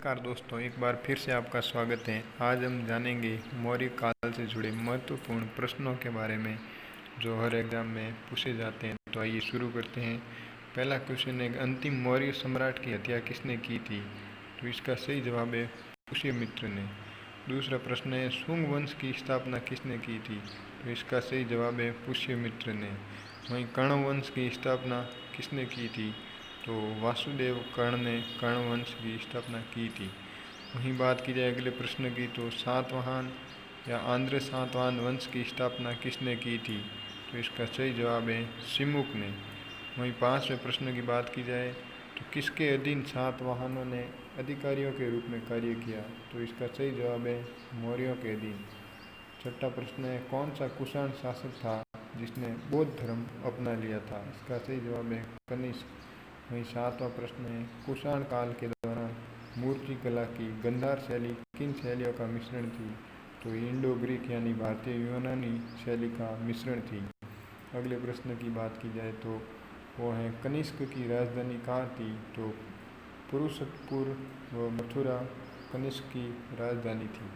नमस्कार दोस्तों, एक बार फिर से आपका स्वागत है। आज हम जानेंगे मौर्य काल से जुड़े महत्वपूर्ण प्रश्नों के बारे में जो हर एग्जाम में पूछे जाते हैं। तो आइए शुरू करते हैं। पहला क्वेश्चन है, अंतिम मौर्य सम्राट की हत्या किसने की थी? तो इसका सही जवाब है पुष्यमित्र ने। दूसरा प्रश्न है, शुंग वंश की स्थापना किसने की थी? तो इसका सही जवाब है पुष्यमित्र ने। वहीं कर्ण वंश की स्थापना किसने की थी? तो वासुदेव कर्ण ने कर्ण वंश की स्थापना की थी। वहीं बात की जाए अगले प्रश्न की, तो सातवाहन या आंध्र सातवाहन वंश की स्थापना किसने की थी? तो इसका सही जवाब है सिमुक ने। वहीं पांचवें प्रश्न की बात की जाए तो किसके अधीन सातवाहनों ने अधिकारियों के रूप में कार्य किया? तो इसका सही जवाब है मौर्यों के अधीन। छठा प्रश्न है, कौन सा कुषाण शासक था जिसने बौद्ध धर्म अपना लिया था? इसका सही जवाब है कनिष्क। वहीं सातवां प्रश्न है, कुषाण काल के दौरान मूर्ति कला की गंधार शैली किन शैलियों का मिश्रण थी? तो इंडो ग्रीक यानी भारतीय यूनानी शैली का मिश्रण थी। अगले प्रश्न की बात की जाए तो वो है, कनिष्क की राजधानी कहाँ थी? तो पुरुषोत्तपुर व मथुरा कनिष्क की राजधानी थी।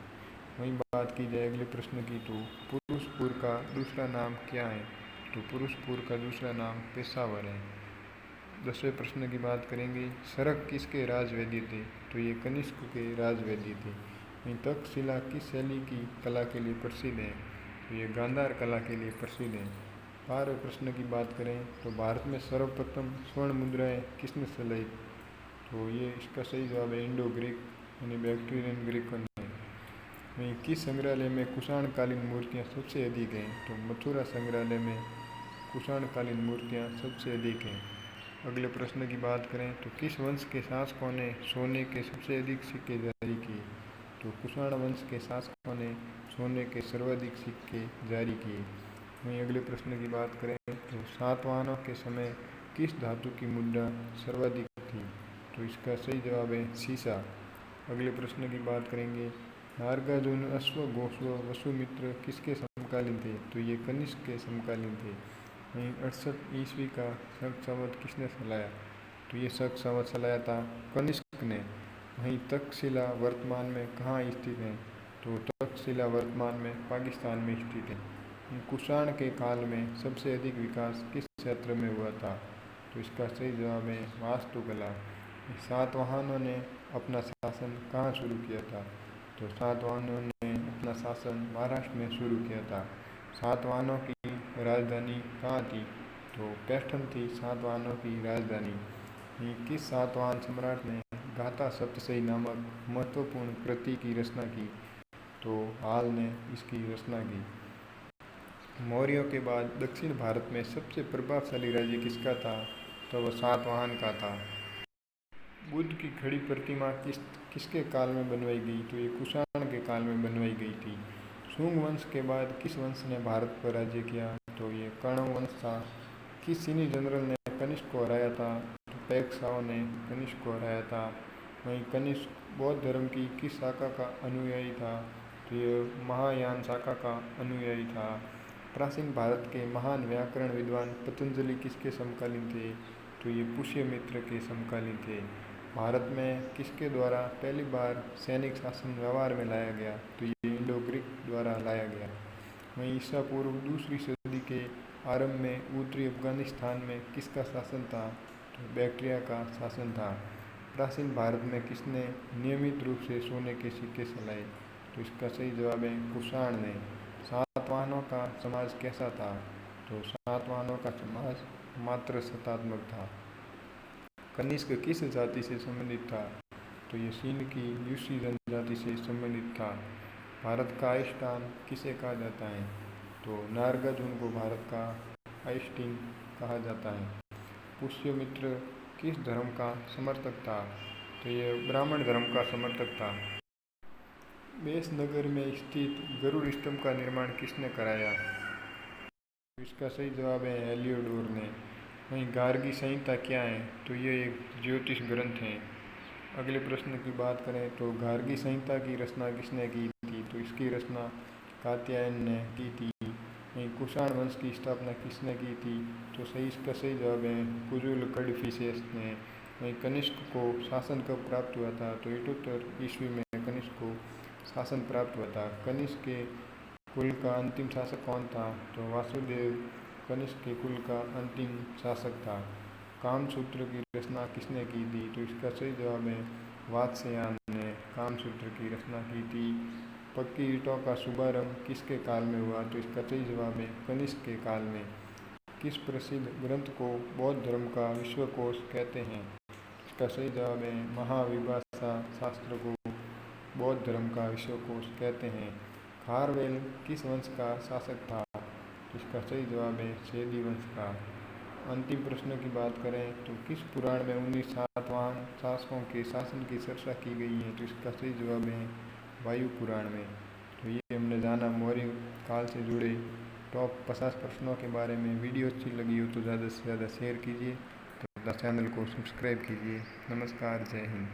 वहीं बात की जाए अगले प्रश्न की, तो पुरुषपुर का दूसरा नाम क्या है? तो पुरुषपुर का दूसरा नाम पेशावर है। 10वें प्रश्न की बात करेंगे, सरक किसके राजवैद्य थे? तो ये कनिष्क के राजवैद्य थे। वहीं तक्षशिला किस शैली की कला के लिए प्रसिद्ध है? तो ये गांधार कला के लिए प्रसिद्ध है। 12वें प्रश्न की बात करें तो भारत में सर्वप्रथम स्वर्ण मुद्राएं किसने चलाई? तो ये इसका सही जवाब है इंडो ग्रीक यानी बैक्टीरियन ग्रीकों ने। वहीं किस संग्रहालय में कुषाणकालीन मूर्तियाँ सबसे अधिक हैं? तो मथुरा संग्रहालय में कुषाणकालीन मूर्तियाँ सबसे अधिक हैं। अगले प्रश्न की बात करें तो किस वंश के शासकों ने सोने के सबसे अधिक सिक्के जारी किए? तो कुषाण वंश के शासकों ने सोने के सर्वाधिक सिक्के जारी किए। वहीं अगले प्रश्न की बात करें तो सातवाहनों के समय किस धातु की मुद्रा सर्वाधिक थी? तो इसका सही जवाब है सीसा। अगले प्रश्न की बात करेंगे, नागार्जुन अश्व गोश्व वसुमित्र किसके समकालीन थे? तो ये कनिष्क के समकालीन थे। वहीं 68 ईस्वी का शक संवत किसने चलाया? तो ये शक संवत चलाया था कनिष्क ने। वहीं तक्षशिला वर्तमान में कहाँ स्थित है? तो तक्षशिला वर्तमान में पाकिस्तान में स्थित है। कुषाण के काल में सबसे अधिक विकास किस क्षेत्र में हुआ था? तो इसका सही जवाब है वास्तुकला। सातवाहनों ने अपना शासन कहाँ शुरू किया था? तो सातवाहनों ने अपना शासन महाराष्ट्र में शुरू किया था। सातवाहनों की राजधानी कहाँ थी? तो पैठन थी सातवाहनों की राजधानी। किस सातवाहन सम्राट ने गाथा सप्तशती नामक महत्वपूर्ण कृति की रचना की? तो हाल ने इसकी रचना की। मौर्यों के बाद दक्षिण भारत में सबसे प्रभावशाली राज्य किसका था? तो वह सातवाहन का था। बुद्ध की खड़ी प्रतिमा किसके काल में बनवाई गई? तो ये कुषाण के काल में बनवाई गई थी। शुंग वंश के बाद किस वंश ने भारत पर राज्य किया? तो ये कर्ण वंश था। किस चीनी जनरल ने कनिष्क को हराया था? तो पैक शाओ ने कनिष्क को हराया था। वहीं कनिष्क बौद्ध धर्म की किस शाखा का अनुयायी था? तो ये महायान शाखा का अनुयायी था। प्राचीन भारत के महान व्याकरण विद्वान पतंजलि किसके समकालीन थे? तो ये पुष्यमित्र के समकालीन थे। भारत में किसके द्वारा पहली बार सैनिक शासन व्यवहार में लाया गया? तो ये इंडो ग्रीक द्वारा लाया गया। वहीं ईसा पूर्व दूसरी सदी के आरंभ में उत्तरी अफगानिस्तान में किसका शासन था? तो बैक्ट्रिया का शासन था। प्राचीन भारत में किसने नियमित रूप से सोने के सिक्के चलाए? तो इसका सही जवाब है कुषाण ने। सातवाहनों का समाज कैसा था? तो सातवाहनों का समाज मात्र सत्तात्मक था। कनिष्क किस जाति से संबंधित था? तो ये चीन की यूसी जनजाति से संबंधित था। भारत का आइंस्टाइन किसे कहा जाता है? तो नागार्जुन को भारत का आइंस्टीन कहा जाता है। पुष्यमित्र किस धर्म का समर्थक था? तो ये ब्राह्मण धर्म का समर्थक था। बेसनगर में स्थित गरुड़ स्तंभ का निर्माण किसने कराया? इसका सही जवाब है हेलियोडोर ने। वहीं गार्गी संहिता क्या है? तो ये एक ज्योतिष ग्रंथ है। अगले प्रश्न की बात करें तो गार्गी संहिता की रचना किसने की थी? तो इसकी रचना कात्यायन ने की थी। वहीं कुषाण वंश की स्थापना किसने की थी? तो इसका सही जवाब है कुजुल कड़फिसेस ने। वहीं कनिष्क को शासन कब प्राप्त हुआ था? तो 78 ईस्वी में कनिष्क को शासन प्राप्त हुआ था। कनिष्क के कुल का अंतिम शासक कौन था? तो वासुदेव कनिष्क के कुल का अंतिम शासक था। कामसूत्र की रचना किसने की थी? तो इसका सही जवाब है वात्स्यायन ने कामसूत्र की रचना की थी। पक्की ईंटों का शुभारंभ किसके काल में हुआ? तो इसका सही जवाब है कनिष्क के काल में। किस प्रसिद्ध ग्रंथ को बौद्ध धर्म का विश्वकोश कहते हैं? इसका सही जवाब है महाविभाषा शास्त्र को बौद्ध धर्म का विश्वकोश कहते हैं। खारवेल किस वंश का शासक था? इसका सही जवाब है सेदी वंश का। अंतिम प्रश्न की बात करें तो किस पुराण में 19 सातवाहन शासकों के शासन की चर्चा की गई है? तो इसका सही जवाब है वायु पुराण में। तो ये हमने जाना मौर्य काल से जुड़े टॉप 50 प्रश्नों के बारे में। वीडियो अच्छी लगी हो तो ज़्यादा से ज़्यादा शेयर कीजिए तथा चैनल को सब्सक्राइब कीजिए। नमस्कार, जय हिंद।